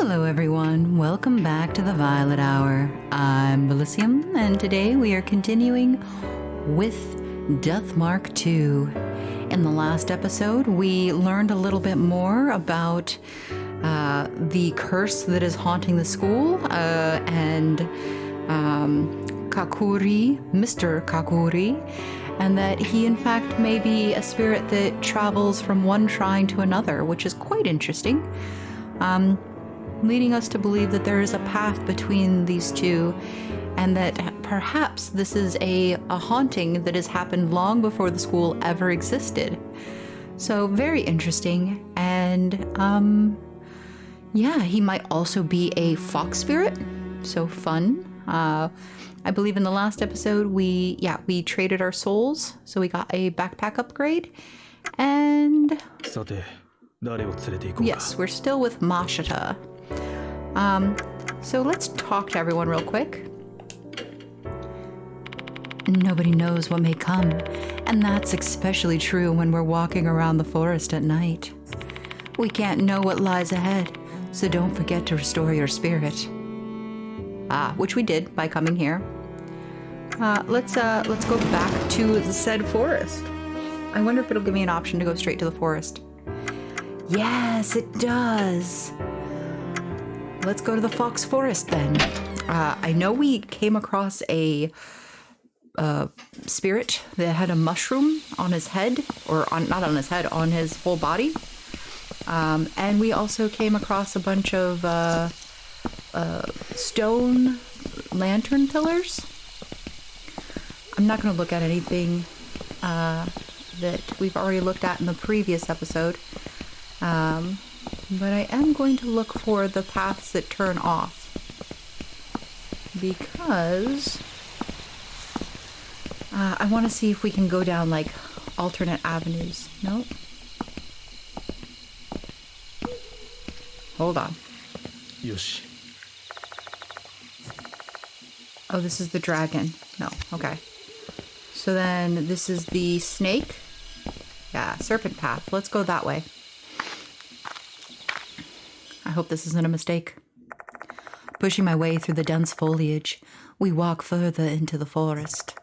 Hello everyone, welcome back to the Violet Hour. I'm Bilicium, and today we are continuing with Death Mark II. In the last episode, we learned a little bit more about the curse that is haunting the school, and Kokkuri, Mr. Kokkuri, and that he in fact may be a spirit that travels from one shrine to another, which is quite interesting. Leading us to believe that there is a path between these two, and that perhaps this is a haunting that has happened long before the school ever existed. So very interesting, and yeah, he might also be a fox spirit, so fun. I believe in the last episode we traded our souls, so we got a backpack upgrade, and yes, we're still with Mashita. So let's talk to everyone real quick. Nobody knows what may come, and that's especially true when we're walking around the forest at night. We can't know what lies ahead, so don't forget to restore your spirit. Which we did by coming here. Let's go back to the said forest. I wonder if it'll give me an option to go straight to the forest. Yes, it does. Let's go to the Fox Forest then. I know we came across a spirit that had a mushroom on his head, or not on his head, on his whole body. And we also came across a bunch of stone lantern pillars. I'm not going to look at anything that we've already looked at in the previous episode. But I am going to look for the paths that turn off, because I want to see if we can go down like alternate avenues. Nope. Hold on. Yoshi. Oh, this is the dragon. No, okay. So then this is the snake. Yeah, serpent path. Let's go that way. I hope this isn't a mistake. Pushing my way through the dense foliage, we walk further into the forest.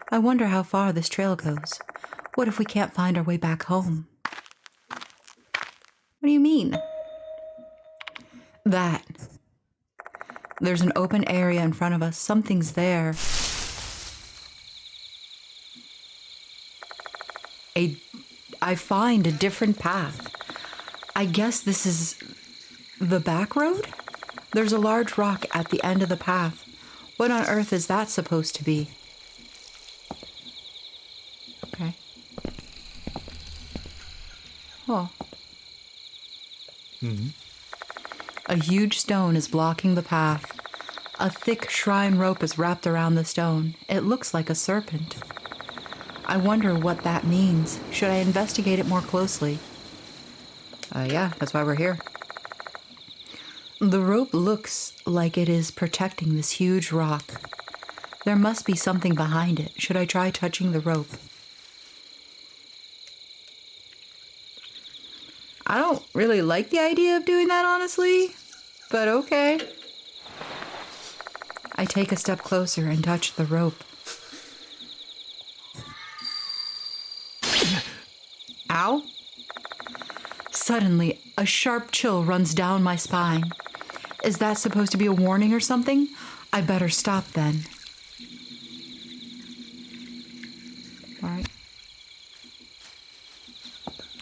I wonder how far this trail goes. What if we can't find our way back home? What do you mean? That. There's an open area in front of us. Something's there. I find a different path. I guess this is the back road? There's a large rock at the end of the path. What on earth is that supposed to be? Okay. Oh. Mm-hmm. A huge stone is blocking the path. A thick shrine rope is wrapped around the stone. It looks like a serpent. I wonder what that means. Should I investigate it more closely? Yeah, that's why we're here. The rope looks like it is protecting this huge rock. There must be something behind it. Should I try touching the rope? I don't really like the idea of doing that, honestly, but okay. I take a step closer and touch the rope. Ow! Suddenly, a sharp chill runs down my spine. Is that supposed to be a warning or something? I better stop then. All right.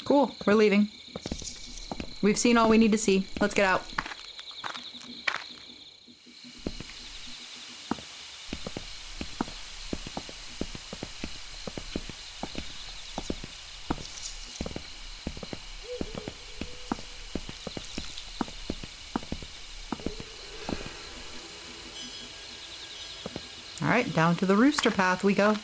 Cool, we're leaving. We've seen all we need to see. Let's get out. All right, down to the rooster path we go.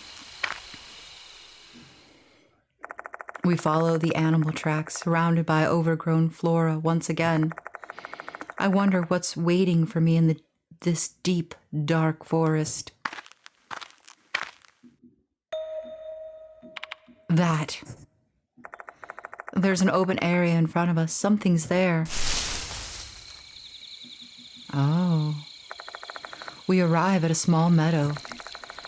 We follow the animal tracks, surrounded by overgrown flora once again. I wonder what's waiting for me in this deep, dark forest. That. There's an open area in front of us. Something's there. Oh. We arrive at a small meadow.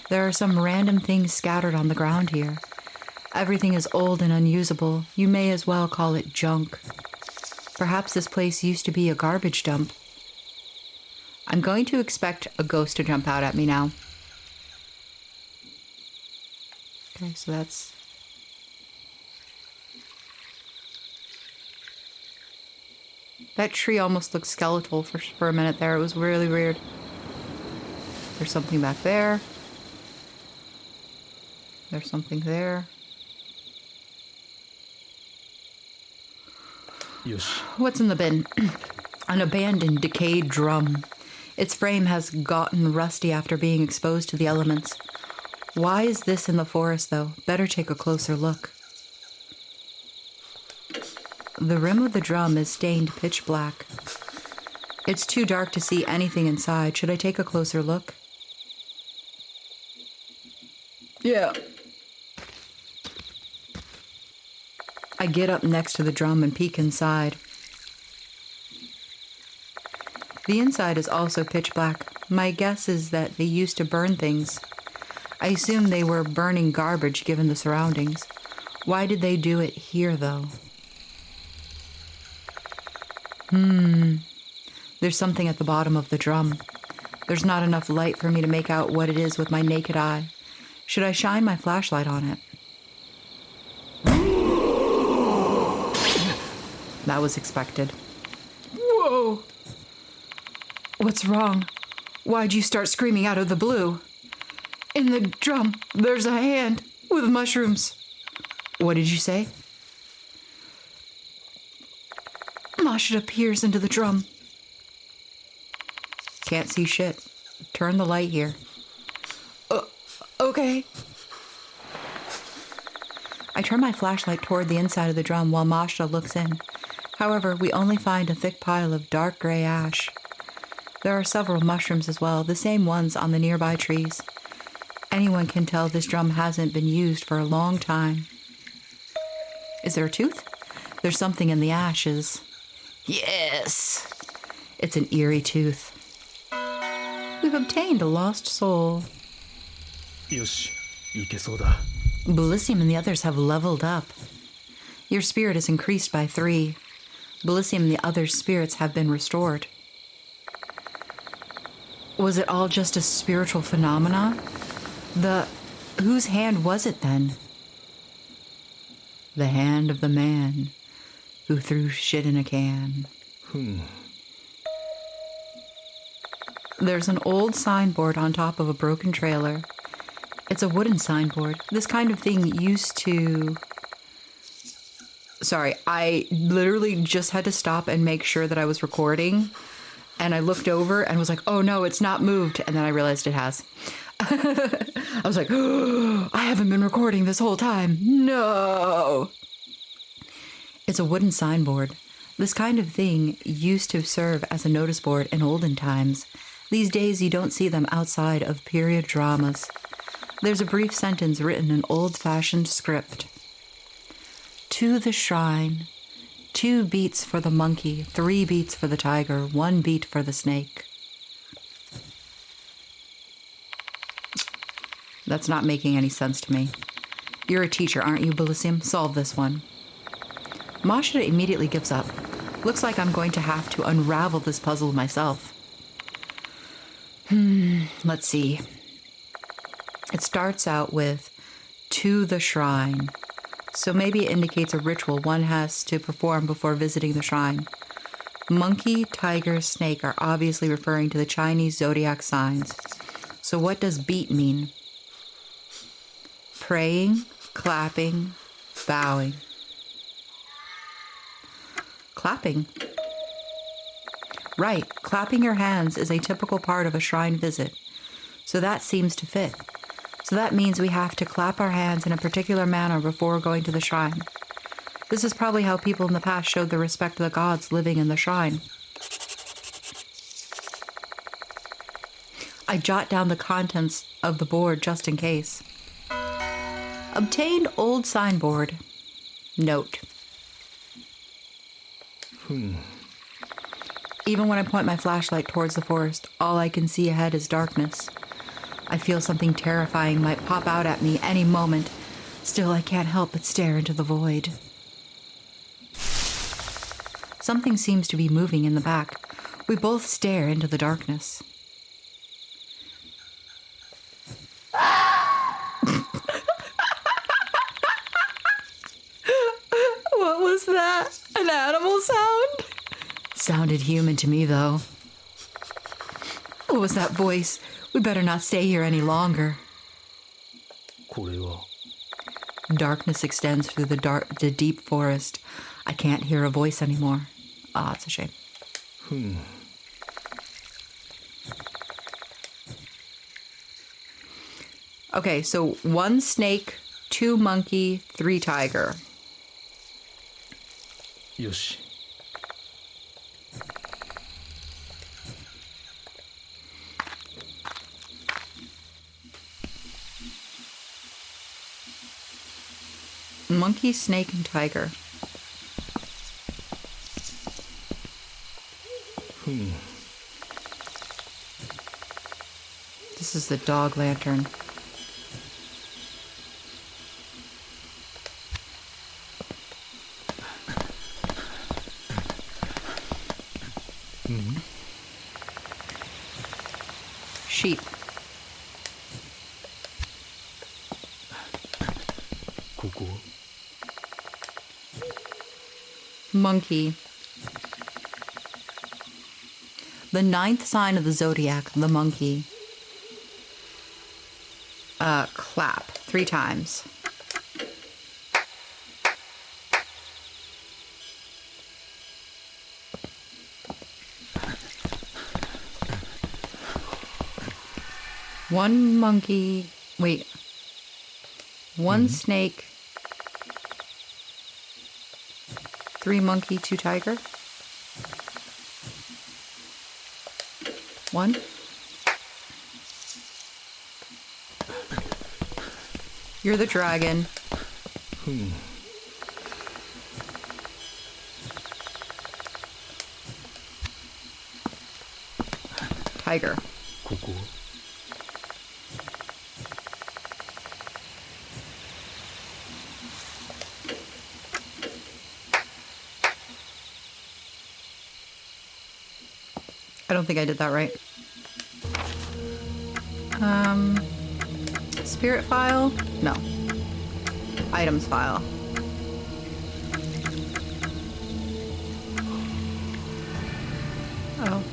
There are some random things scattered on the ground here. Everything is old and unusable. You may as well call it junk. Perhaps this place used to be a garbage dump. I'm going to expect a ghost to jump out at me now. Okay, so that's... That tree almost looked skeletal for a minute there. It was really weird. There's something back there. There's something there. Yosh. What's in the bin? An abandoned, decayed drum. Its frame has gotten rusty after being exposed to the elements. Why is this in the forest, though? Better take a closer look. The rim of the drum is stained pitch black. It's too dark to see anything inside. Should I take a closer look? Yeah. I get up next to the drum and peek inside. The inside is also pitch black. My guess is that they used to burn things. I assume they were burning garbage given the surroundings. Why did they do it here, though? There's something at the bottom of the drum. There's not enough light for me to make out what it is with my naked eye. Should I shine my flashlight on it? That was expected. Whoa! What's wrong? Why'd you start screaming out of the blue? In the drum, there's a hand with mushrooms. What did you say? Mashita peers into the drum. Can't see shit. Turn the light here. Okay. I turn my flashlight toward the inside of the drum while Mashita looks in. However, we only find a thick pile of dark gray ash. There are several mushrooms as well, the same ones on the nearby trees. Anyone can tell this drum hasn't been used for a long time. Is there a tooth? There's something in the ashes. Yes! It's an eerie tooth. We've obtained a lost soul. Yosh, ikesou da. Bilicium and the others have leveled up. Your spirit is increased by 3. Bilicium and the other spirits have been restored. Was it all just a spiritual phenomena? Whose hand was it then? The hand of the man who threw shit in a can. There's an old signboard on top of a broken trailer. It's a wooden signboard. This kind of thing used to... Sorry, I literally just had to stop and make sure that I was recording. And I looked over and was like, oh no, it's not moved. And then I realized it has. I was like, oh, I haven't been recording this whole time. No. It's a wooden signboard. This kind of thing used to serve as a notice board in olden times. These days you don't see them outside of period dramas. There's a brief sentence written in old-fashioned script. To the shrine. 2 beats for the monkey, 3 beats for the tiger, 1 beat for the snake. That's not making any sense to me. You're a teacher, aren't you, Bilicium? Solve this one. Mashita immediately gives up. Looks like I'm going to have to unravel this puzzle myself. Let's see. It starts out with, to the shrine. So maybe it indicates a ritual one has to perform before visiting the shrine. Monkey, tiger, snake are obviously referring to the Chinese zodiac signs. So what does beat mean? Praying, clapping, bowing. Clapping. Right, clapping your hands is a typical part of a shrine visit. So that seems to fit. So that means we have to clap our hands in a particular manner before going to the shrine. This is probably how people in the past showed their respect to the gods living in the shrine. I jot down the contents of the board just in case. Obtained old signboard. Note. Even when I point my flashlight towards the forest, all I can see ahead is darkness. I feel something terrifying might pop out at me any moment. Still, I can't help but stare into the void. Something seems to be moving in the back. We both stare into the darkness. What was that? An animal sound? Sounded human to me, though. What was that voice? We better not stay here any longer. これは Darkness extends through the deep forest. I can't hear a voice anymore. Ah, it's a shame. Okay, so 1 snake, 2 monkey, 3 tiger. よし Monkey, snake, and tiger. This is the dog lantern. Sheep. Koko. Monkey. The 9th sign of the zodiac, the monkey. Clap 3 times. One monkey, wait, 1 snake, 3 monkey, 2 tiger. 1. You're the dragon. Tiger. Koko. I don't think I did that right. Spirit file? No. Items file. Oh.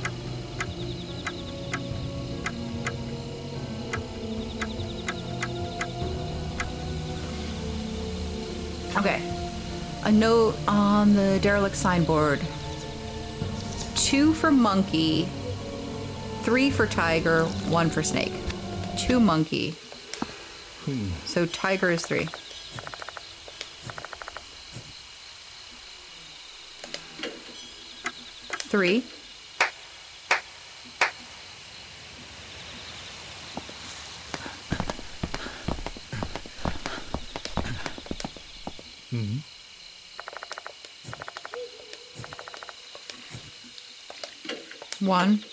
Okay. A note on the derelict signboard. 2 for monkey, 3 for tiger, 1 for snake. 2 monkey. So tiger is 3. Three. One.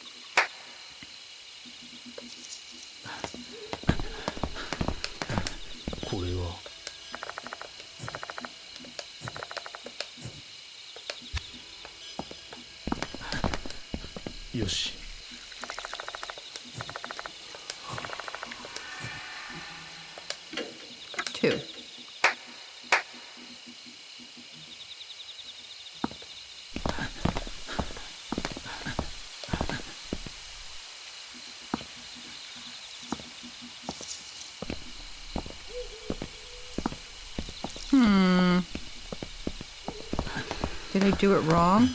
Yoshi. Two. Did I do it wrong?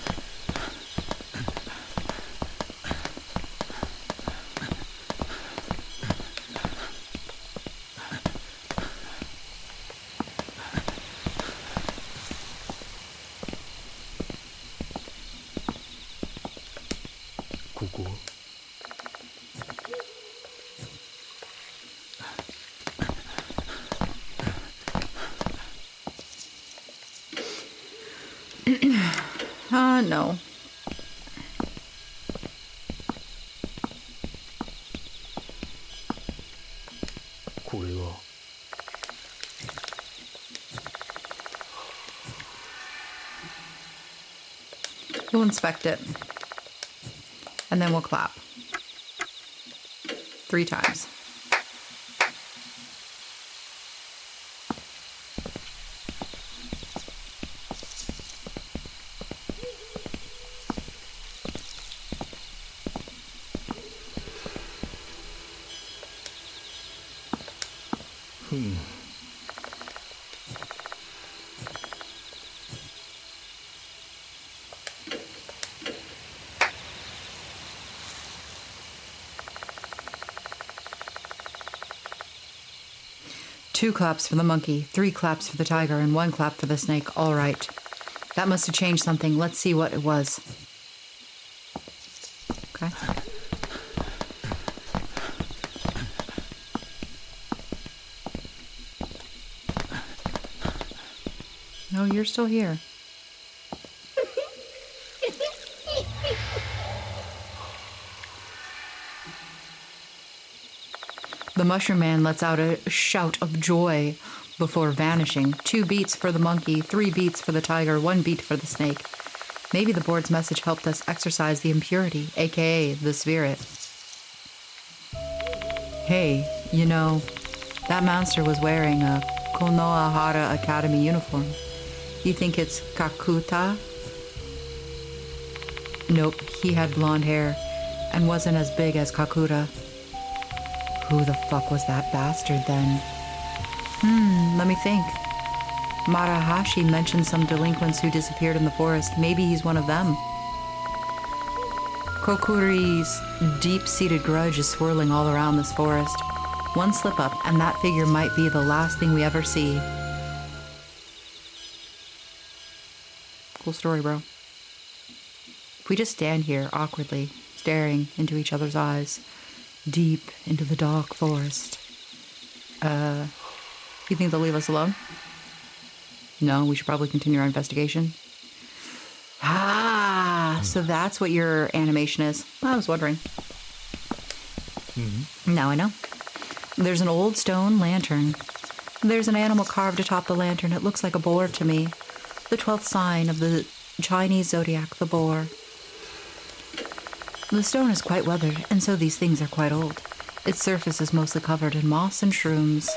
No. We'll inspect it. And then we'll clap. 3 times. Two claps for the monkey, 3 claps for the tiger, and 1 clap for the snake. All right. That must have changed something. Let's see what it was. Okay. No, you're still here. The mushroom man lets out a shout of joy before vanishing. 2 beats for the monkey, 3 beats for the tiger, 1 beat for the snake. Maybe the board's message helped us exorcise the impurity, aka the spirit. Hey, you know, that monster was wearing a Konohara Academy uniform. You think it's Kakuta? Nope, he had blonde hair and wasn't as big as Kakuta. Who the fuck was that bastard then? Let me think. Marahashi mentioned some delinquents who disappeared in the forest. Maybe he's one of them. Kokkuri's deep-seated grudge is swirling all around this forest. One slip-up, and that figure might be the last thing we ever see. Cool story, bro. If we just stand here awkwardly, staring into each other's eyes, deep into the dark forest. You think they'll leave us alone? No, we should probably continue our investigation. So that's what your animation is. I was wondering. Now I know. There's an old stone lantern. There's an animal carved atop the lantern. It looks like a boar to me. The 12th sign of the Chinese zodiac, the boar. The stone is quite weathered, and so these things are quite old. Its surface is mostly covered in moss and shrooms.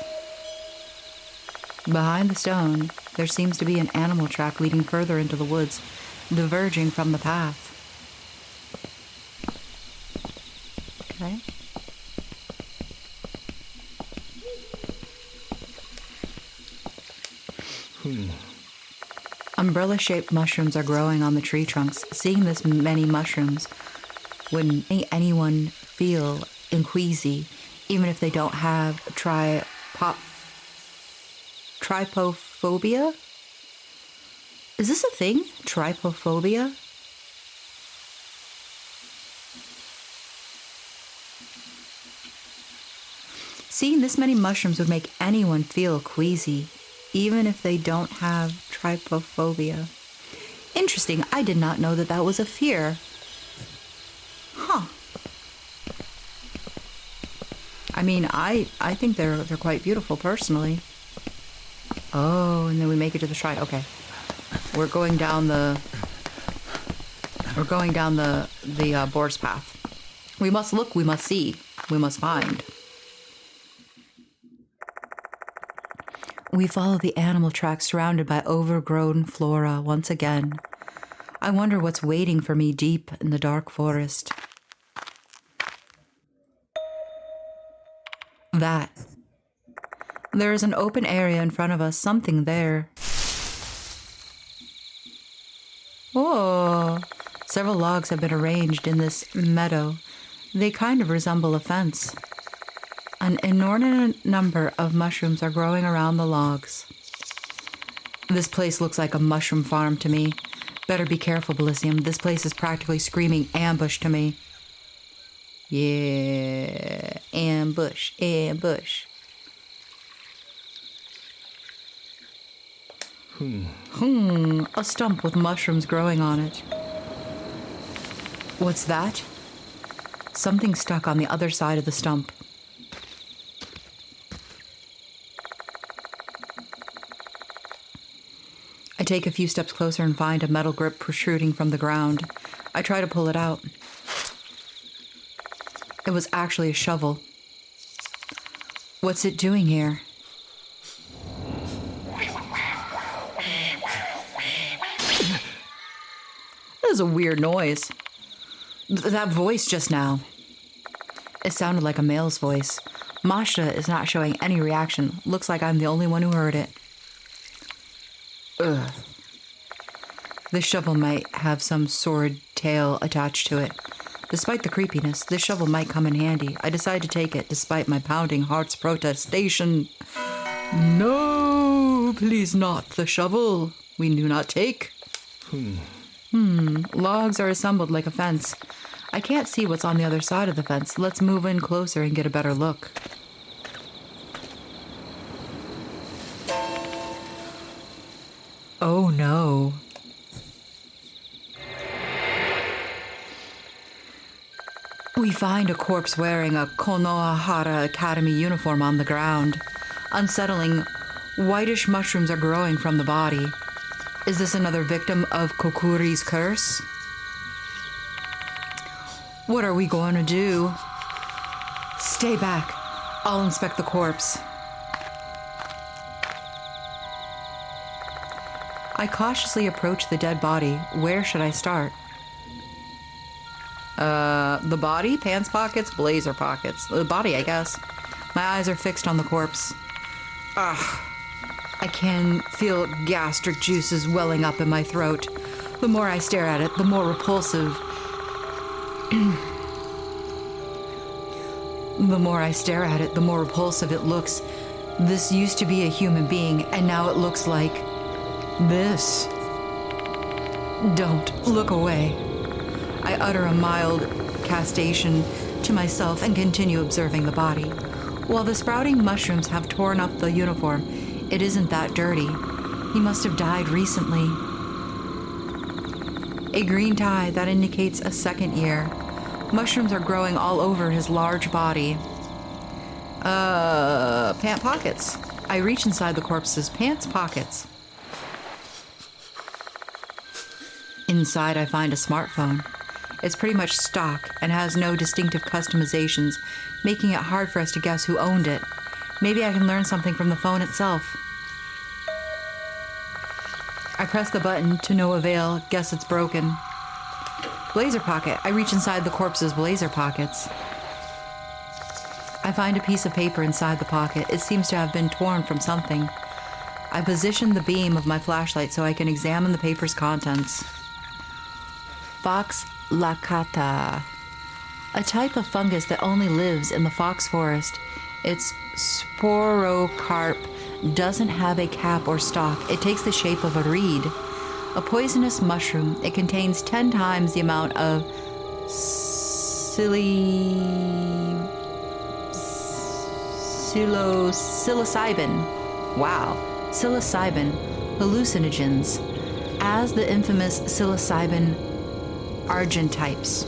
Behind the stone, there seems to be an animal track leading further into the woods, diverging from the path. Okay. Umbrella-shaped mushrooms are growing on the tree trunks. Seeing this many mushrooms would make anyone feel inqueasy, even if they don't have trypophobia? Is this a thing? Trypophobia? Seeing this many mushrooms would make anyone feel queasy, even if they don't have trypophobia. Interesting. I did not know that that was a fear. Huh. I mean, I think they're quite beautiful personally. Oh, and then we make it to the shrine. Okay. We're going down the boar's path. We must look, we must see, we must find. We follow the animal track surrounded by overgrown flora once again. I wonder what's waiting for me deep in the dark forest. That. There is an open area in front of us, something there. Oh, several logs have been arranged in this meadow. They kind of resemble a fence. An inordinate number of mushrooms are growing around the logs. This place looks like a mushroom farm to me. Better be careful, Bilicium. This place is practically screaming ambush to me. Yeah, ambush, ambush. A stump with mushrooms growing on it. What's that? Something stuck on the other side of the stump. I take a few steps closer and find a metal grip protruding from the ground. I try to pull it out. It was actually a shovel. What's it doing here? That is a weird noise. That voice just now. It sounded like a male's voice. Masha is not showing any reaction. Looks like I'm the only one who heard it. Ugh. This shovel might have some sword tail attached to it. Despite the creepiness, this shovel might come in handy. I decide to take it, despite my pounding heart's protestation. No, please not the shovel. We do not take. Logs are assembled like a fence. I can't see what's on the other side of the fence. Let's move in closer and get a better look. Oh no. We find a corpse wearing a Konohara Academy uniform on the ground. Unsettling, whitish mushrooms are growing from the body. Is this another victim of Kokkuri's curse? What are we going to do? Stay back. I'll inspect the corpse. I cautiously approach the dead body. Where should I start? The body? Pants pockets? Blazer pockets. The body, I guess. My eyes are fixed on the corpse. I can feel gastric juices welling up in my throat. The more I stare at it, the more repulsive. The more I stare at it, the more repulsive it looks. This used to be a human being, and now it looks like this. Don't look away. I utter a mild castation to myself and continue observing the body. While the sprouting mushrooms have torn up the uniform, it isn't that dirty. He must have died recently. A green tie that indicates a second year. Mushrooms are growing all over his large body. Pant pockets. I reach inside the corpse's pants pockets. Inside, I find a smartphone. It's pretty much stock and has no distinctive customizations, making it hard for us to guess who owned it. Maybe I can learn something from the phone itself. I press the button to no avail, guess it's broken. Blazer pocket. I reach inside the corpse's blazer pockets. I find a piece of paper inside the pocket. It seems to have been torn from something. I position the beam of my flashlight so I can examine the paper's contents. Fox Laccata, a type of fungus that only lives in the fox forest. Its sporocarp doesn't have a cap or stalk. It takes the shape of a reed. A poisonous mushroom. It contains 10 times the amount of psilocybin. Wow. Psilocybin hallucinogens as the infamous psilocybin argentypes.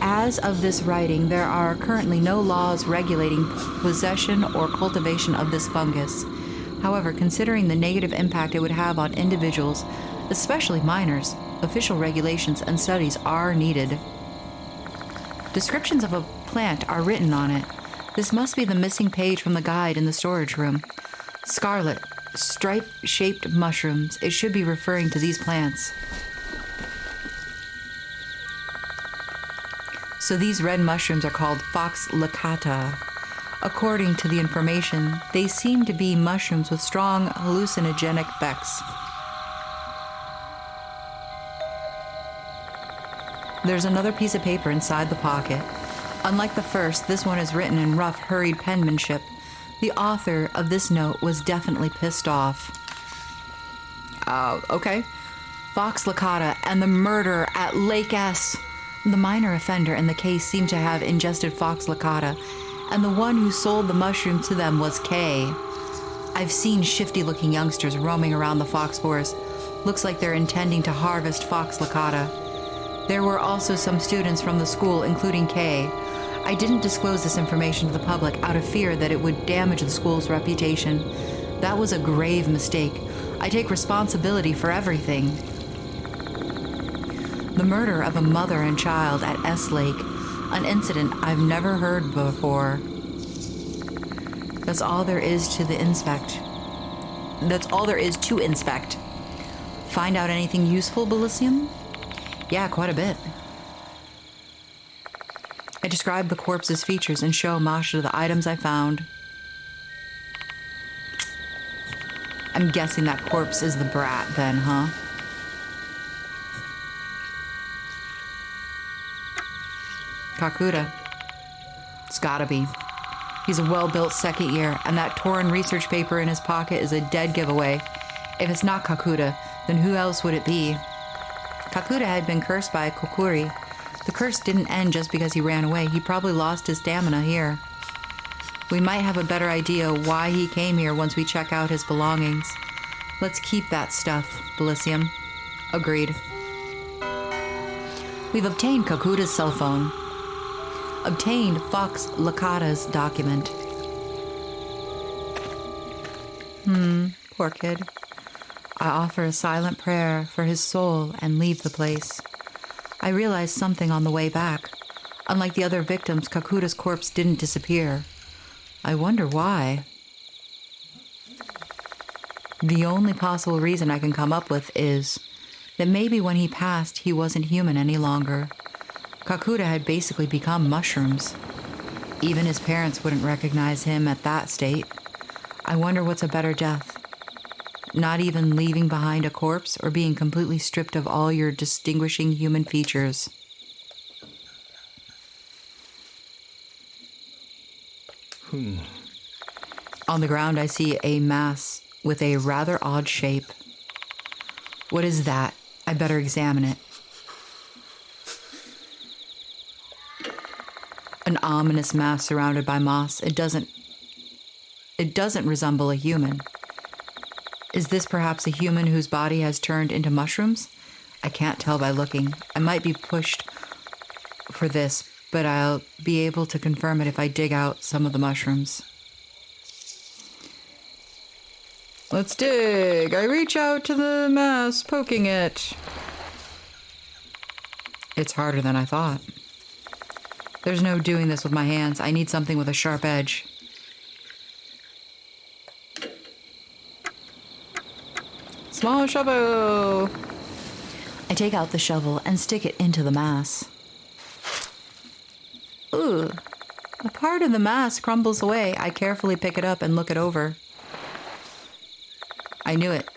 As of this writing, there are currently no laws regulating possession or cultivation of this fungus. However, considering the negative impact it would have on individuals, especially minors, official regulations and studies are needed. Descriptions of a plant are written on it. This must be the missing page from the guide in the storage room. Scarlet, stripe-shaped mushrooms. It should be referring to these plants. So these red mushrooms are called Fox Laccata. According to the information, they seem to be mushrooms with strong hallucinogenic effects. There's another piece of paper inside the pocket. Unlike the first, this one is written in rough, hurried penmanship. The author of this note was definitely pissed off. Okay. Fox Laccata and the murder at Lake S. The minor offender in the case seemed to have ingested Fox Laccata, and the one who sold the mushroom to them was K. I've seen shifty-looking youngsters roaming around the fox forest. Looks like they're intending to harvest Fox Laccata. There were also some students from the school, including K. I didn't disclose this information to the public out of fear that it would damage the school's reputation. That was a grave mistake. I take responsibility for everything. The murder of a mother and child at S Lake, an incident I've never heard before. That's all there is to inspect. Find out anything useful, Bilicium? Yeah, quite a bit. I describe the corpse's features and show Masha the items I found. I'm guessing that corpse is the brat then, huh? Kakuta. It's gotta be. He's a well-built second year, and that torn research paper in his pocket is a dead giveaway. If it's not Kakuta, then who else would it be? Kakuta had been cursed by Kokkuri. The curse didn't end just because he ran away. He probably lost his stamina here. We might have a better idea why he came here once we check out his belongings. Let's keep that stuff, Bilicium. Agreed. We've obtained Kakuta's cell phone. Obtained Fox Laccata's document. Poor kid. I offer a silent prayer for his soul and leave the place. I realized something on the way back. Unlike the other victims, Kakuta's corpse didn't disappear. I wonder why. The only possible reason I can come up with is that maybe when he passed, he wasn't human any longer. Kakuta had basically become mushrooms. Even his parents wouldn't recognize him at that state. I wonder what's a better death. Not even leaving behind a corpse or being completely stripped of all your distinguishing human features. On the ground, I see a mass with a rather odd shape. What is that? I better examine it. An ominous mass surrounded by moss. It doesn't resemble a human. Is this perhaps a human whose body has turned into mushrooms? I can't tell by looking. I might be pushed for this, but I'll be able to confirm it if I dig out some of the mushrooms. Let's dig. I reach out to the mass, poking it. It's harder than I thought. There's no doing this with my hands. I need something with a sharp edge. Small shovel. I take out the shovel and stick it into the mass. Ooh, a part of the mass crumbles away. I carefully pick it up and look it over. I knew it.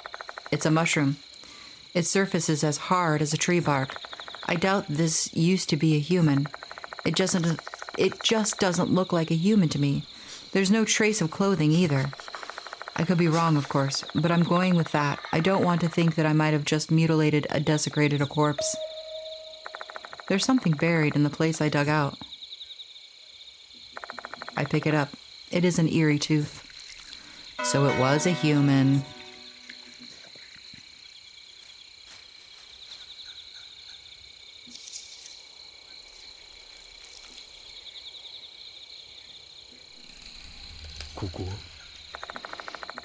It's a mushroom. Its surface is as hard as a tree bark. I doubt this used to be a human. It just doesn't look like a human to me. There's no trace of clothing either. I could be wrong, of course, but I'm going with that. I don't want to think that I might have just desecrated a corpse. There's something buried in the place I dug out. I pick it up. It is an eerie tooth. So it was a human.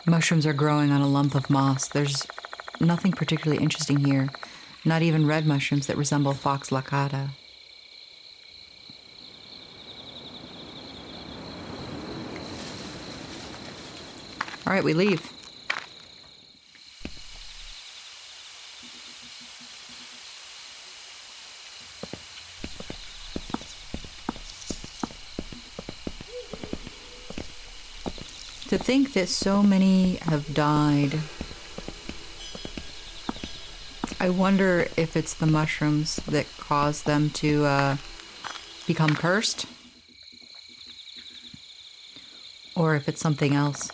Mushrooms are growing on a lump of moss. There's nothing particularly interesting here. Not even red mushrooms that resemble Fox Laccata. All right, we leave. To think that so many have died. I wonder if it's the mushrooms that cause them to become cursed. Or if it's something else.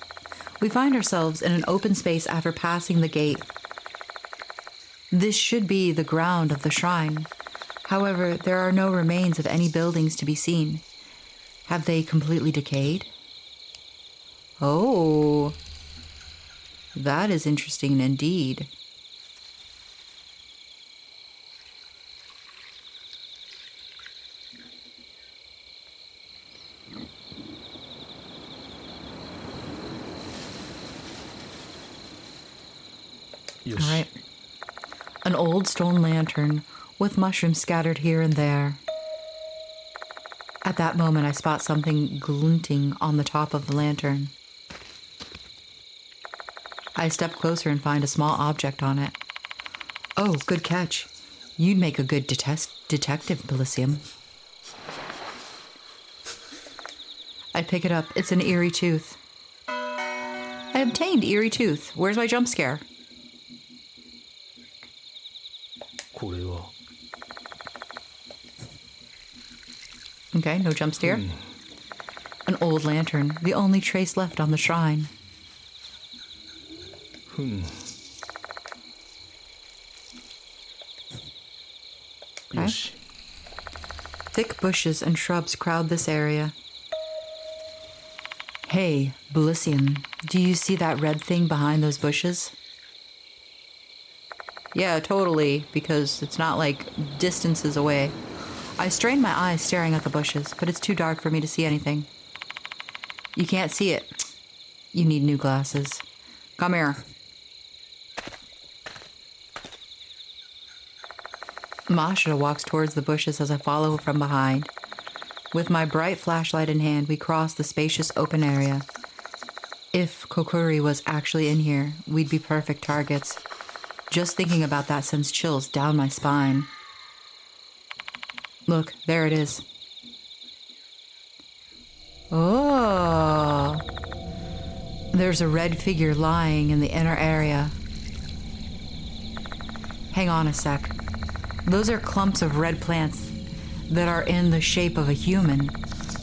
We find ourselves in an open space after passing the gate. This should be the ground of the shrine. However, there are no remains of any buildings to be seen. Have they completely decayed? Oh, that is interesting indeed. よ All し right. An old stone lantern with mushrooms scattered here and there. At that moment, I spot something glinting on the top of the lantern. I step closer and find a small object on it. Oh, good catch. You'd make a good detective, Bilicium. I pick it up. It's an eerie tooth. I obtained eerie tooth. Where's my jump scare? これは Okay, no jump scare. An old lantern, the only trace left on the shrine. よし Thick bushes and shrubs crowd this area. Hey, Bilicium, do you see that red thing behind those bushes? Yeah, totally, because it's not like distances away. I strain my eyes staring at the bushes, but it's too dark for me to see anything. You can't see it. You need new glasses. Come here. Masha walks towards the bushes as I follow from behind. With my bright flashlight in hand, we cross the spacious open area. If Kokkuri was actually in here, we'd be perfect targets. Just thinking about that sends chills down my spine. Look, there it is. Oh! There's a red figure lying in the inner area. Hang on a sec. Those are clumps of red plants that are in the shape of a human.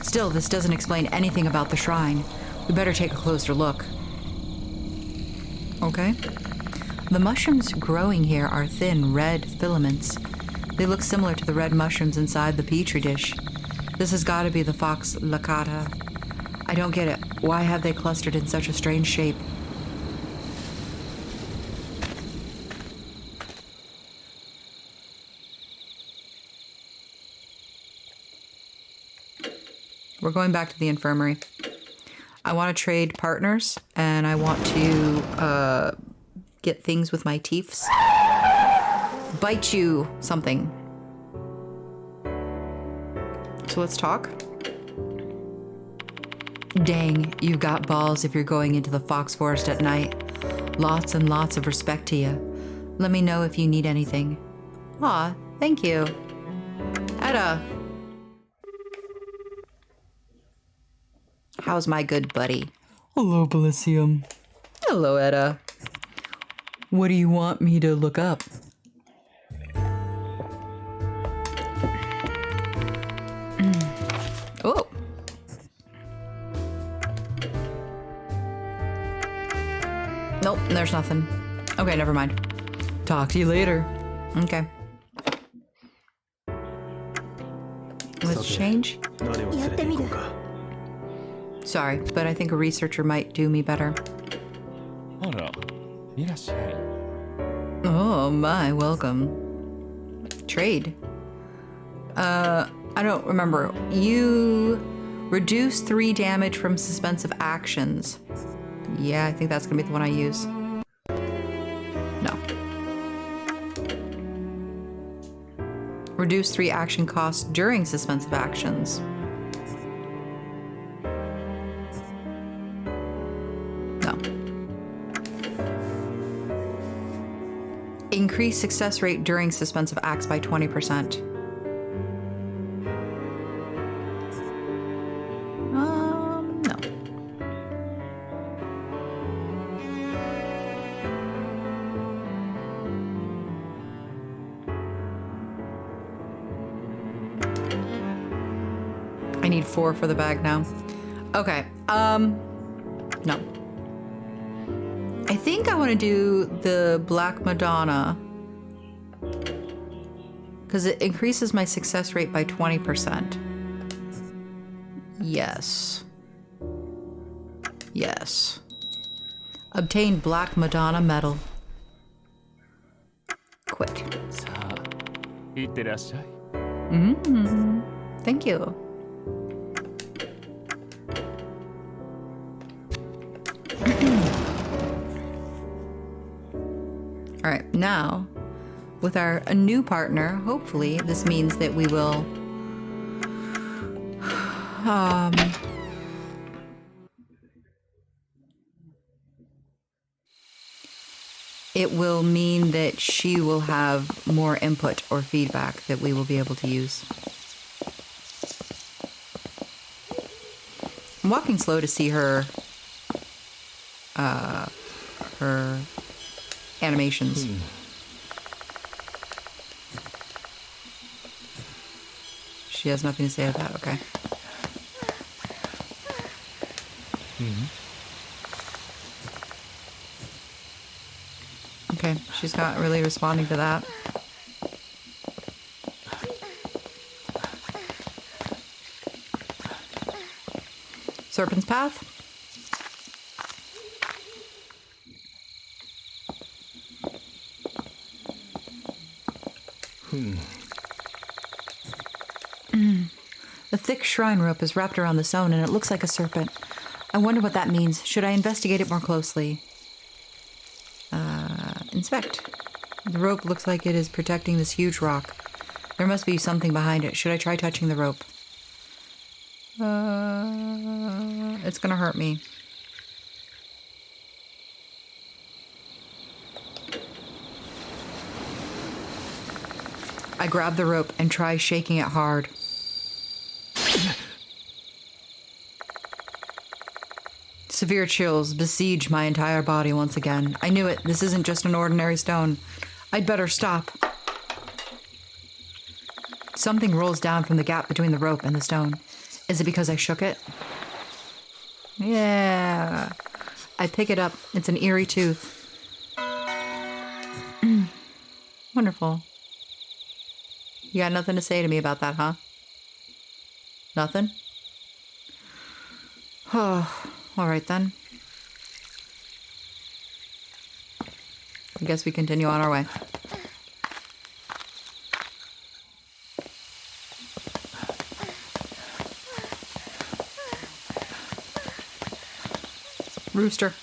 Still, this doesn't explain anything about the shrine. We better take a closer look. Okay. The mushrooms growing here are thin, red filaments. They look similar to the red mushrooms inside the petri dish. This has got to be the fox Laccata. I don't get it. Why have they clustered in such a strange shape? We're going back to the infirmary. I want to trade partners, and I want to get things with my teeths. Bite you something. So let's talk. Dang, you've got balls if you're going into the fox forest at night. Lots and lots of respect to you. Let me know if you need anything. Aw, thank you. Etta. How's my good buddy? Hello, Bilicium. Hello, Etta. What do you want me to look up? Oh. Nope, there's nothing. Okay, never mind. Talk to you later. Okay. Let's change. 誰を連れて行こうか Sorry, but I think a researcher might do me better. あら、いらっしゃい。 Oh my, welcome. Trade. I don't remember. You reduce 3 damage from suspensive actions. Yeah, I think that's gonna be the one I use. No. Reduce 3 action costs during suspensive actions. No. Increase success rate during suspensive acts by 20%. No. I need 4 for the bag now. Okay, no. I think I want to do the Black Madonna because it increases my success rate by 20%. Yes. Yes. Obtain Black Madonna medal. Quit. さあ、いってらっしゃい。 Thank you. Now, with our new partner, hopefully this means that we will it will mean that she will have more input or feedback that we will be able to use. I'm walking slow to see her animations. She has nothing to say about that, okay. Okay, she's not really responding to that. Serpent's Path. The thick shrine rope is wrapped around the stone and it looks like a serpent. I wonder what that means. Should I investigate it more closely? Inspect. The rope looks like it is protecting this huge rock. There must be something behind it. Should I try touching the rope? It's gonna hurt me. I grab the rope and try shaking it hard. Severe chills besiege my entire body once again. I knew it. This isn't just an ordinary stone. I'd better stop. Something rolls down from the gap between the rope and the stone. Is it because I shook it? Yeah. I pick it up. It's an eerie tooth. Wonderful. You got nothing to say to me about that, huh? Nothing? Oh, all right then. I guess we continue on our way. Rooster.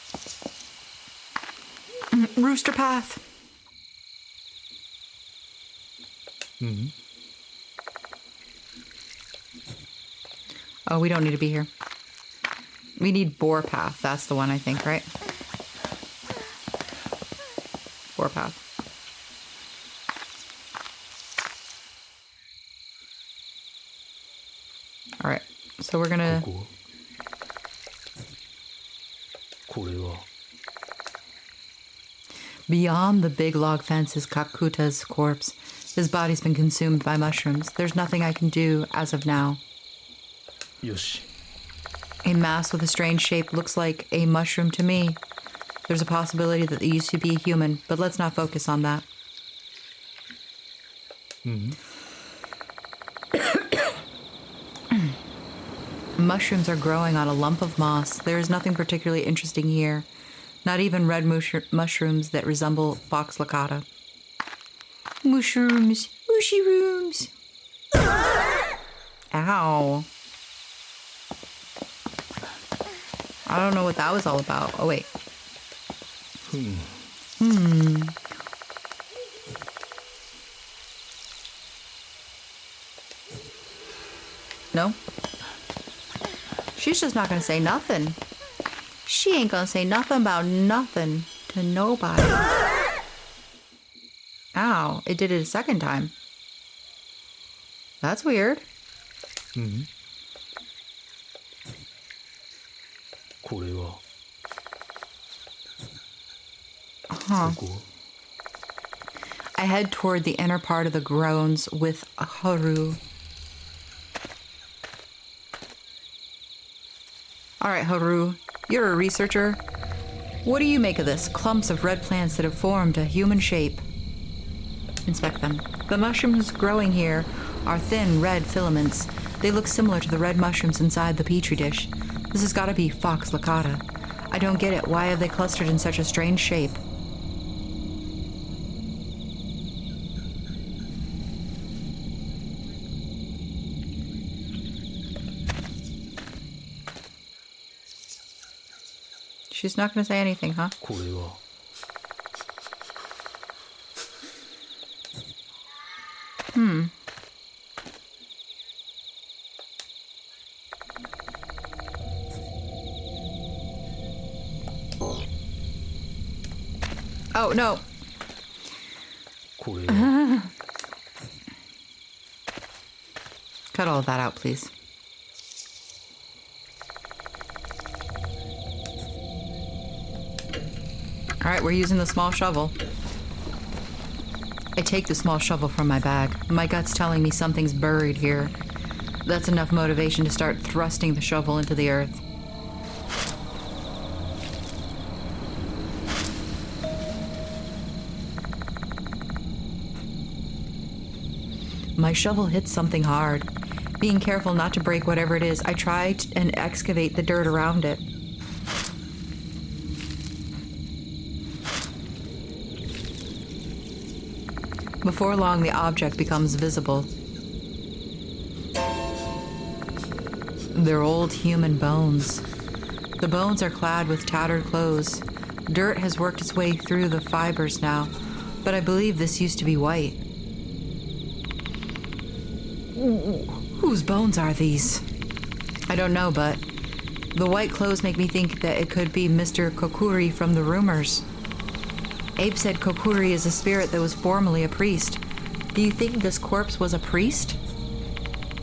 Rooster path. Oh, we don't need to be here. We need boar path. That's the one, I think, right? Boar path. All right. So we're gonna. Beyond the big log fence is Kakuta's corpse. His body's been consumed by mushrooms. There's nothing I can do as of now. Yoshi. A mass with a strange shape looks like a mushroom to me. There's a possibility that they used to be a human, but let's not focus on that. Mushrooms are growing on a lump of moss. There is nothing particularly interesting here. Not even red mushrooms that resemble fox Laccata. Mushrooms. Mushrooms. Ow. I don't know what that was all about. Oh, wait. No? She's just not gonna say nothing. She ain't gonna say nothing about nothing to nobody. Ow, it did it a second time. That's weird. Huh. I head toward the inner part of the grounds with Haru. Alright, Haru, you're a researcher. What do you make of this? Clumps of red plants that have formed a human shape. Inspect them. The mushrooms growing here are thin red filaments. They look similar to the red mushrooms inside the petri dish. This has got to be fox Laccata. I don't get it. Why have they clustered in such a strange shape? She's not going to say anything, huh? Oh, no. これ Cut all of that out, please. All right, we're using the small shovel. I take the small shovel from my bag. My gut's telling me something's buried here. That's enough motivation to start thrusting the shovel into the earth. My shovel hits something hard. Being careful not to break whatever it is, I try and excavate the dirt around it. Before long, the object becomes visible. They're old human bones. The bones are clad with tattered clothes. Dirt has worked its way through the fibers now, but I believe this used to be white. Whose bones are these? I don't know, but the white clothes make me think that it could be Mr. Kokkuri from the rumors. Abe said Kokkuri is a spirit that was formerly a priest. Do you think this corpse was a priest?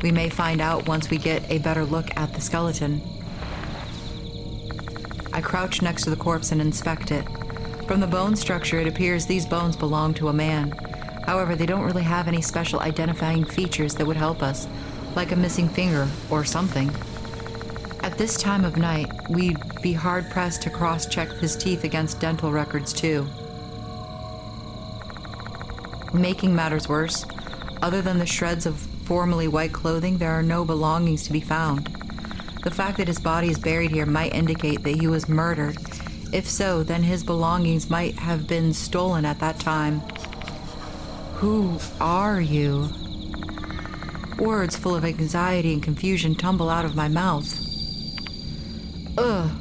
We may find out once we get a better look at the skeleton. I crouch next to the corpse and inspect it. From the bone structure, it appears these bones belong to a man. However, they don't really have any special identifying features that would help us, like a missing finger or something. At this time of night, we'd be hard-pressed to cross-check his teeth against dental records, too. Making matters worse, other than the shreds of formerly white clothing, there are no belongings to be found. The fact that his body is buried here might indicate that he was murdered. If so, then his belongings might have been stolen at that time. Who are you? Words full of anxiety and confusion tumble out of my mouth. Ugh.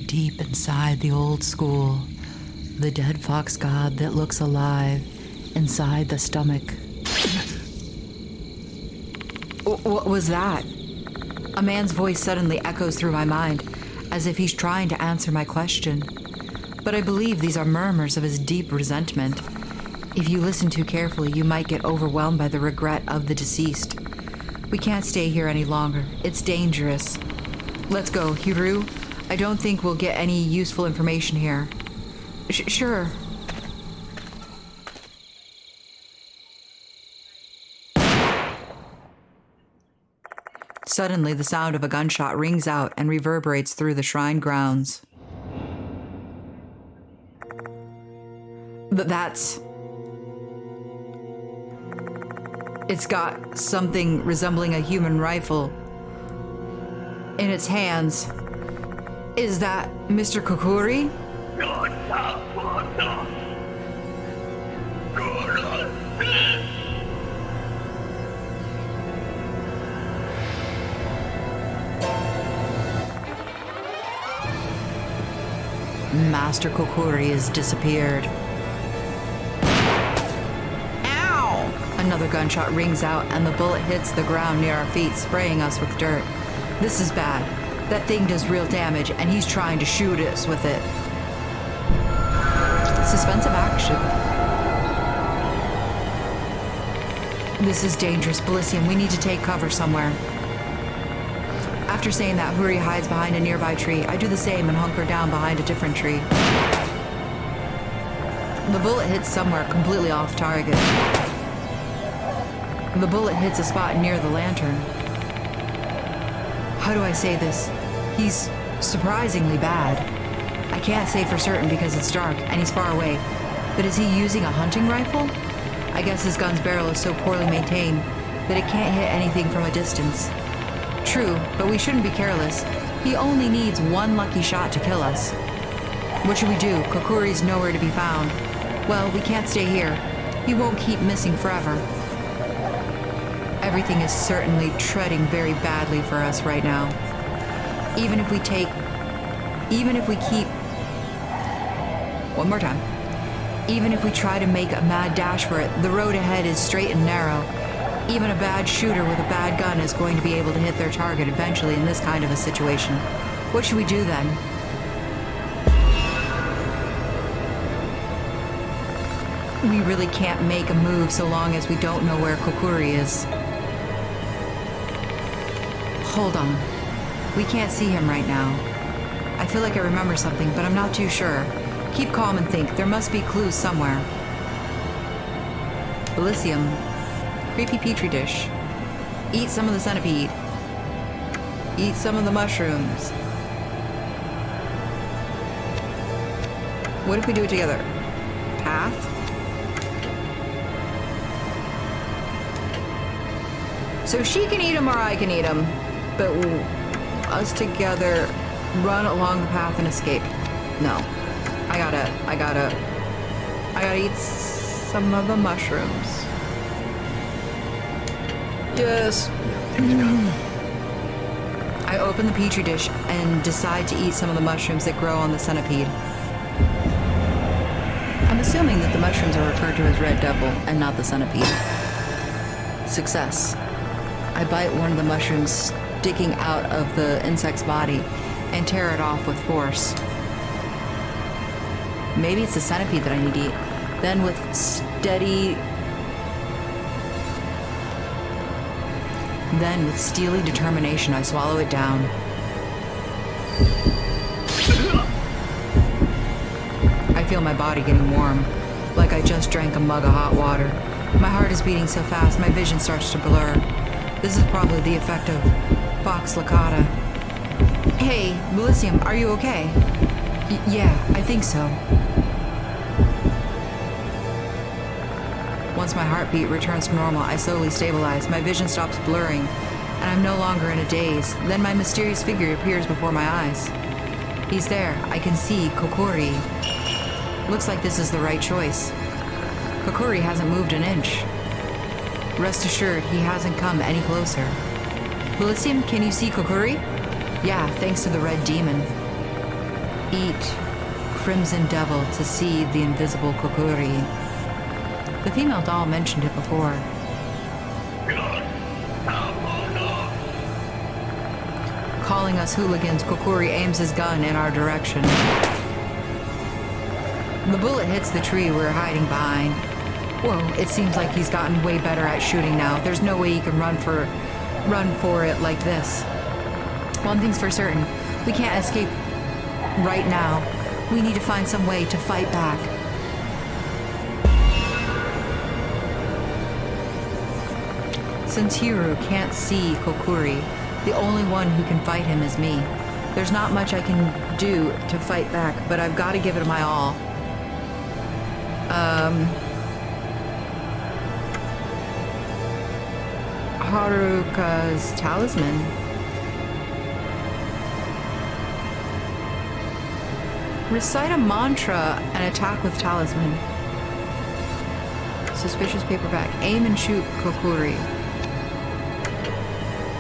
Deep inside the old school, the dead fox god that looks alive inside the stomach. What was that? A man's voice suddenly echoes through my mind, as if he's trying to answer my question. But I believe these are murmurs of his deep resentment. If you listen too carefully, you might get overwhelmed by the regret of the deceased. We can't stay here any longer. It's dangerous. Let's go, Hiru. I don't think we'll get any useful information here. Sure. Suddenly, the sound of a gunshot rings out and reverberates through the shrine grounds. That's... It's got something resembling a human rifle in its hands. Is that Mr. Kokkuri? Master Kokkuri has disappeared. Ow! Another gunshot rings out and the bullet hits the ground near our feet, spraying us with dirt. This is bad. That thing does real damage, and he's trying to shoot us with it. Suspensive action. This is dangerous, Bilicium. We need to take cover somewhere. After saying that, Huri hides behind a nearby tree. I do the same and hunker down behind a different tree. The bullet hits somewhere completely off target. The bullet hits a spot near the lantern. How do I say this? He's surprisingly bad. I can't say for certain because it's dark and he's far away. But is he using a hunting rifle? I guess his gun's barrel is so poorly maintained that it can't hit anything from a distance. True, but we shouldn't be careless. He only needs one lucky shot to kill us. What should we do? Kokkuri's nowhere to be found. Well, we can't stay here. He won't keep missing forever. Everything is certainly treading very badly for us right now. Even if we keep One more time. Even if we try to make a mad dash for it, the road ahead is straight and narrow. Even a bad shooter with a bad gun is going to be able to hit their target eventually in this kind of a situation. What should we do then? We really can't make a move so long as we don't know where Kokkuri is. Hold on. We can't see him right now. I feel like I remember something, but I'm not too sure. Keep calm and think. There must be clues somewhere. Bilicium. Creepy petri dish. Eat some of the centipede. Eat some of the mushrooms. What if we do it together? Path? So she can eat them or I can eat them, but us together run along the path and escape. No. I gotta eat some of the mushrooms. Yes. I open the petri dish and decide to eat some of the mushrooms that grow on the centipede. I'm assuming that the mushrooms are referred to as red devil and not the centipede. Success. I bite one of the mushrooms sticking out of the insect's body and tear it off with force. Maybe it's the centipede that I need to eat. Then with steely determination, I swallow it down. I feel my body getting warm, like I just drank a mug of hot water. My heart is beating so fast, my vision starts to blur. This is probably the effect of Fox Laccata. Hey, Bilicium, are you okay? Yeah, I think so. Once my heartbeat returns to normal, I slowly stabilize. My vision stops blurring, and I'm no longer in a daze. Then my mysterious figure appears before my eyes. He's there. I can see Kokkuri. Looks like this is the right choice. Kokkuri hasn't moved an inch. Rest assured, he hasn't come any closer. Bilicium, can you see Kokkuri? Yeah, thanks to the red demon. Eat crimson devil to see the invisible Kokkuri. The female doll mentioned it before. Calling us hooligans, Kokkuri aims his gun in our direction. The bullet hits the tree we're hiding behind. Whoa, it seems like he's gotten way better at shooting now. There's no way he can run for it like this. One thing's for certain, we can't escape right now. We need to find some way to fight back. Since Hiru can't see Kokkuri, the only one who can fight him is me. There's not much I can do to fight back, but I've got to give it my all. Haruka's talisman. Recite a mantra and attack with talisman. Suspicious paperback. Aim and shoot Kokkuri.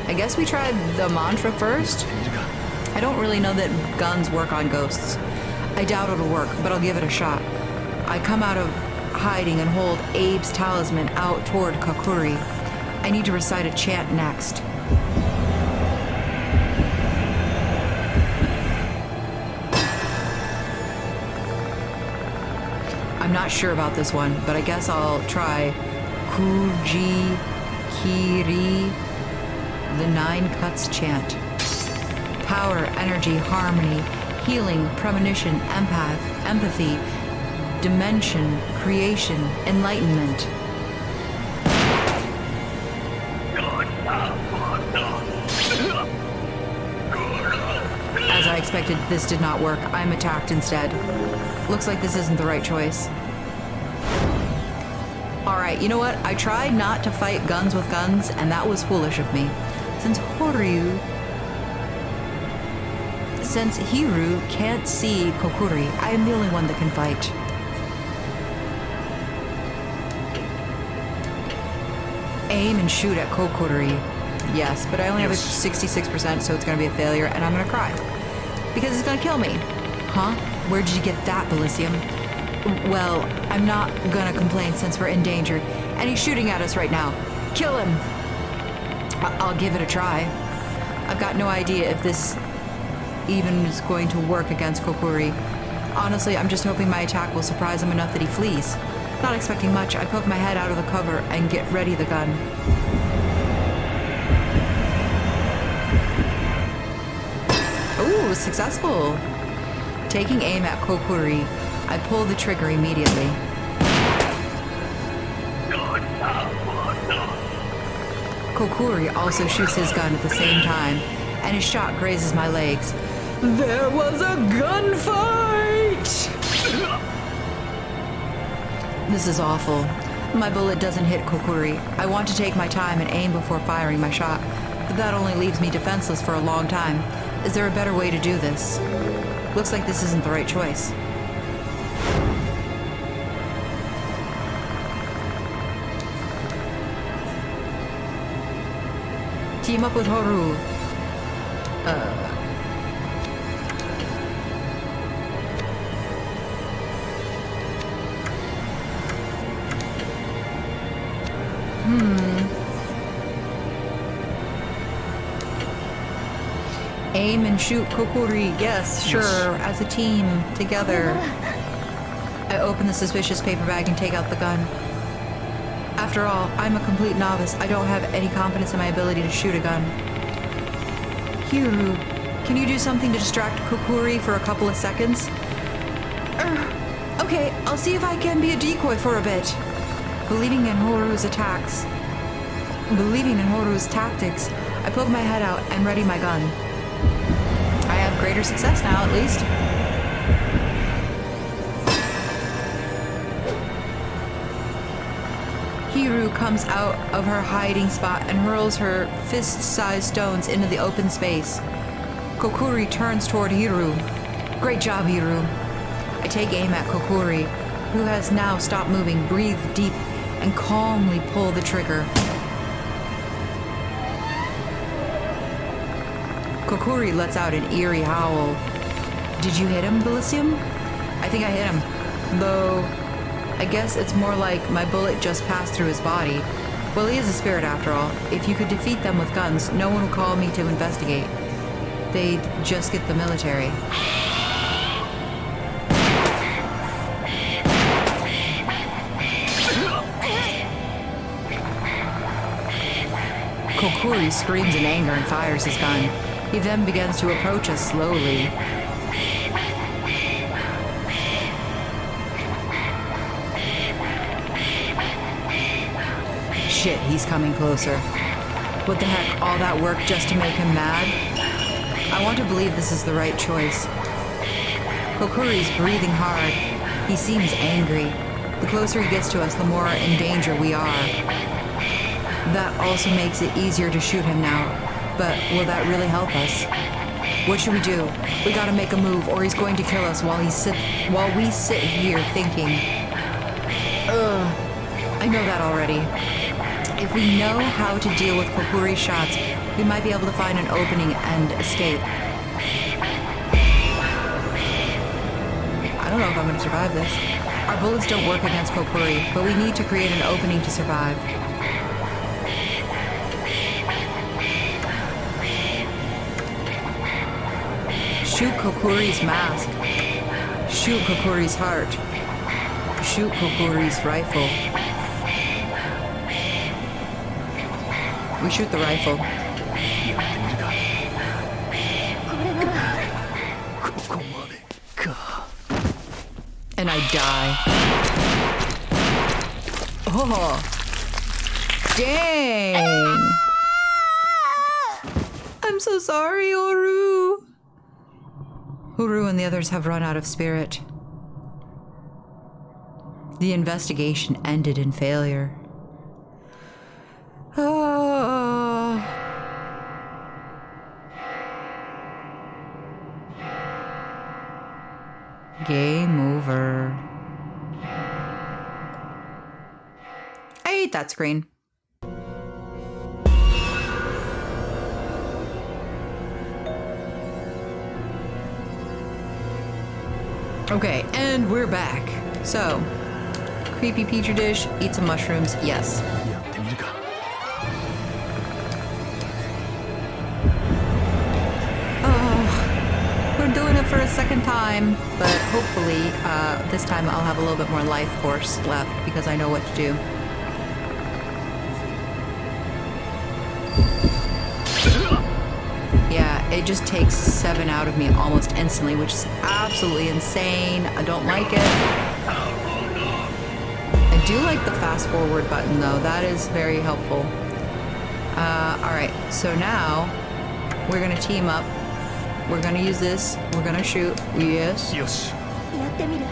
I guess we tried the mantra first. I don't really know that guns work on ghosts. I doubt it'll work, but I'll give it a shot. I come out of hiding and hold Abe's talisman out toward Kokkuri. I need to recite a chant next. I'm not sure about this one, but I guess I'll try Kuji Kiri, the 9 cuts chant. Power, energy, harmony, healing, premonition, empathy, dimension, creation, enlightenment. As I expected, this did not work. I'm attacked instead. Looks like this isn't the right choice. Alright, you know what? I tried not to fight guns with guns, and that was foolish of me. Since Hiru can't see Kokkuri, I am the only one that can fight. Aim and shoot at Kokkuri. Yes, but I only have a 66%, so it's gonna be a failure, and I'm gonna cry. Because it's gonna kill me. Huh? Where'd you get that, Bilicium? Well, I'm not gonna complain since we're in danger, and he's shooting at us right now. Kill him! I'll give it a try. I've got no idea if this even is going to work against Kokkuri. Honestly, I'm just hoping my attack will surprise him enough that he flees. Not expecting much, I poke my head out of the cover and get ready the gun. Ooh, successful! Taking aim at Kokkuri, I pull the trigger immediately. Kokkuri also shoots his gun at the same time, and his shot grazes my legs. There was a gunfight! This is awful. My bullet doesn't hit Kokkuri. I want to take my time and aim before firing my shot, but that only leaves me defenseless for a long time. Is there a better way to do this? Looks like this isn't the right choice. Team up with Horu. Aim and shoot Kokkuri. Yes, sure. As a team, together. I open the suspicious paper bag and take out the gun. After all, I'm a complete novice. I don't have any confidence in my ability to shoot a gun. Hiru, can you do something to distract Kokkuri for a couple of seconds? Okay, I'll see if I can be a decoy for a bit. Believing in Horu's tactics, I poke my head out and ready my gun. I have greater success now, at least. Hiru comes out of her hiding spot and hurls her fist-sized stones into the open space. Kokkuri turns toward Hiru. Great job, Hiru. I take aim at Kokkuri, who has now stopped moving, breathe deep, and calmly pull the trigger. Kokkuri lets out an eerie howl. Did you hit him, Bilicium? I think I hit him, though I guess it's more like my bullet just passed through his body. Well, he is a spirit after all. If you could defeat them with guns, no one would call me to investigate. They'd just get the military. Kokkuri screams in anger and fires his gun. He then begins to approach us slowly. Shit, he's coming closer. What the heck, all that work just to make him mad? I want to believe this is the right choice. Kokkuri's breathing hard. He seems angry. The closer he gets to us, the more in danger we are. That also makes it easier to shoot him now. But will that really help us? What should we do? We gotta make a move or he's going to kill us while we sit here thinking. I know that already. If we know how to deal with Kokkuri's shots, we might be able to find an opening and escape. I don't know if I'm gonna survive this. Our bullets don't work against Kokkuri, but we need to create an opening to survive. Shoot Kokkuri's mask. Shoot Kokkuri's heart. Shoot Kokkuri's rifle. We shoot the rifle. And I die. Oh. Dang. I'm so sorry, Horu. Horu and the others have run out of spirit. The investigation ended in failure. Game over. I hate that screen. Okay, and we're back. So, creepy petri dish, eat some mushrooms, yes. やってみるか。 We're doing it for a second time, but hopefully this time I'll have a little bit more life force left because I know what to do. Yeah, it just takes 7 out of me almost instantly, which is absolutely insane. I don't like it. I do like the fast forward button though. That is very helpful. Alright, so now we're gonna team up. We're gonna use this. We're gonna shoot. Yes. よし。やってみる。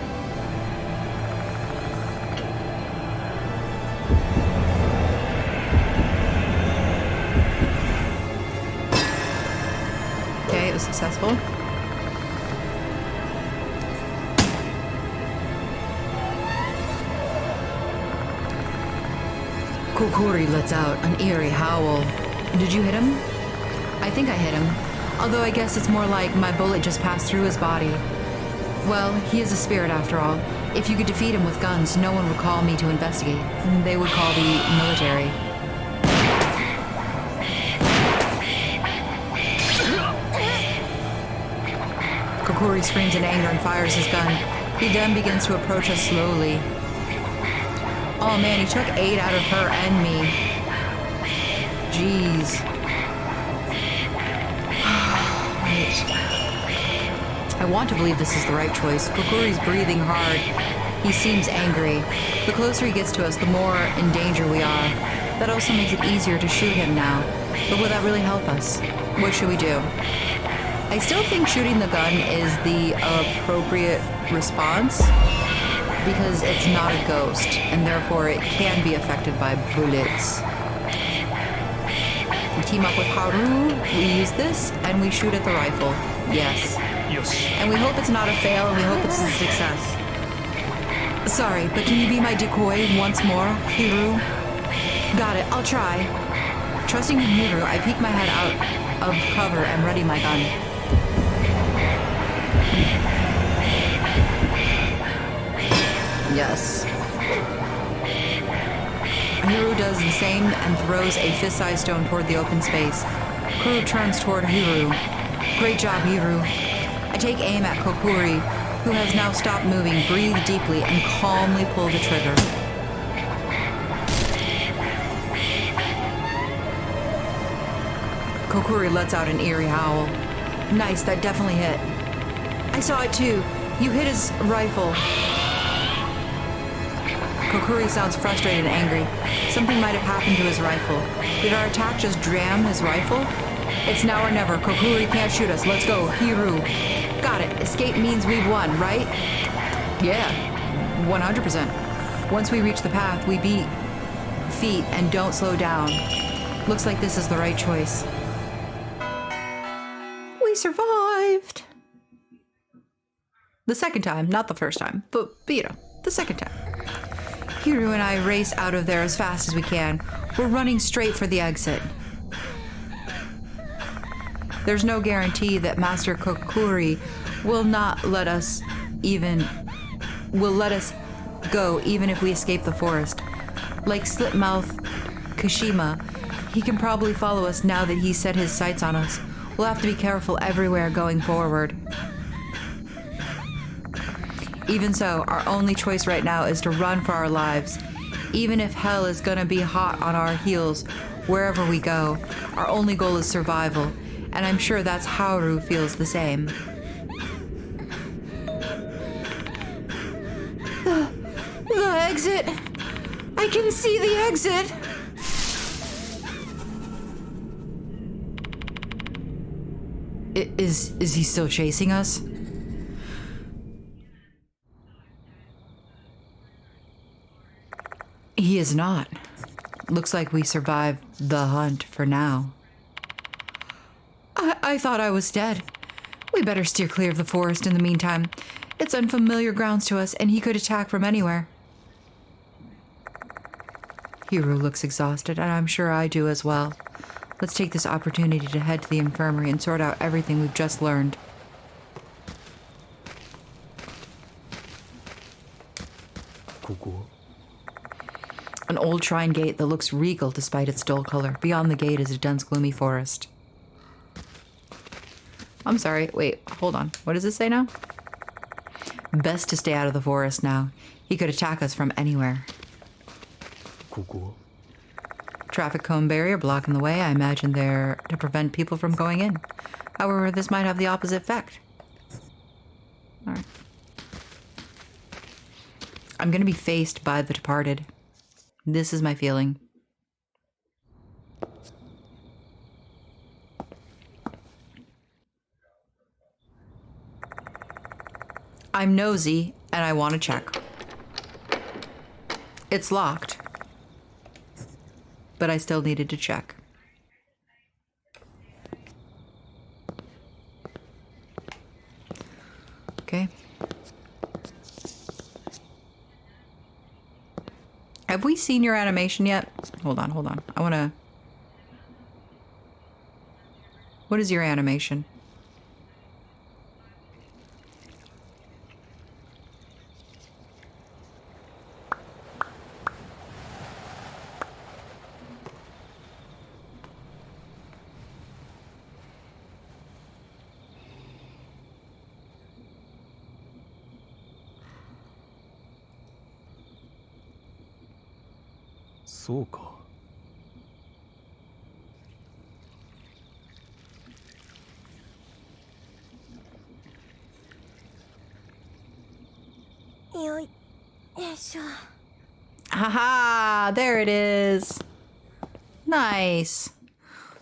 Okay, it was successful. Kokkuri lets out an eerie howl. Did you hit him? I think I hit him. Although I guess it's more like my bullet just passed through his body. Well, he is a spirit after all. If you could defeat him with guns, no one would call me to investigate. They would call the military. Kokkuri screams in anger and fires his gun. He then begins to approach us slowly. Oh man, he took 8 out of her and me. Jeez. I want to believe this is the right choice. Kokkuri's breathing hard. He seems angry. The closer he gets to us, the more in danger we are. That also makes it easier to shoot him now. But will that really help us? What should we do? I still think shooting the gun is the appropriate response because it's not a ghost, and therefore it can be affected by bullets. We team up with Haru, we use this, and we shoot at the rifle. Yes. よし。 And we hope it's not a fail, and we hope it's a success. Sorry, but can you be my decoy once more, Hiru? Got it, I'll try. Trusting in Hiru, I peek my head out of cover and ready my gun. Yes. Hiru does the same and throws a fist-sized stone toward the open space. Kuru turns toward Hiru. Great job, Hiru. I take aim at Kokkuri, who has now stopped moving, breathe deeply, and calmly pull the trigger. Kokkuri lets out an eerie howl. Nice, that definitely hit. I saw it too. You hit his rifle. Kokkuri sounds frustrated and angry. Something might have happened to his rifle. Did our attack just jam his rifle? It's now or never. Kokkuri can't shoot us. Let's go. Hiru. Got it. Escape means we've won, right? Yeah. 100%. Once we reach the path, we beat feet and don't slow down. Looks like this is the right choice. We survived. The second time, not the first time, but you know, the second time. Hiru and I race out of there as fast as we can. We're running straight for the exit. There's no guarantee that Master Kokkuri will not let us go even if we escape the forest. Like Slit-mouthed Kashima, he can probably follow us now that he's set his sights on us. We'll have to be careful everywhere going forward. Even so, our only choice right now is to run for our lives. Even if hell is gonna be hot on our heels wherever we go, our only goal is survival, and I'm sure that's how Haru feels the same. The exit! I can see the exit! Is he still chasing us? He is not. Looks like we survived the hunt for now. I thought I was dead. We better steer clear of the forest in the meantime. It's unfamiliar grounds to us, and he could attack from anywhere. Hiru looks exhausted, and I'm sure I do as well. Let's take this opportunity to head to the infirmary and sort out everything we've just learned. ここ An old shrine gate that looks regal despite its dull color. Beyond the gate is a dense, gloomy forest. I'm sorry, wait, hold on. What does this say now? Best to stay out of the forest now. He could attack us from anywhere. ここ Traffic cone barrier blocking the way. I imagine they're to prevent people from going in. However, this might have the opposite effect. Alright. I'm gonna be faced by the departed. This is my feeling. I'm nosy and I want to check. It's locked, but I still needed to check. Okay. Have we seen your animation yet? Hold on, hold on. I want to... What is your animation? So ka. Haha, there it is. Nice.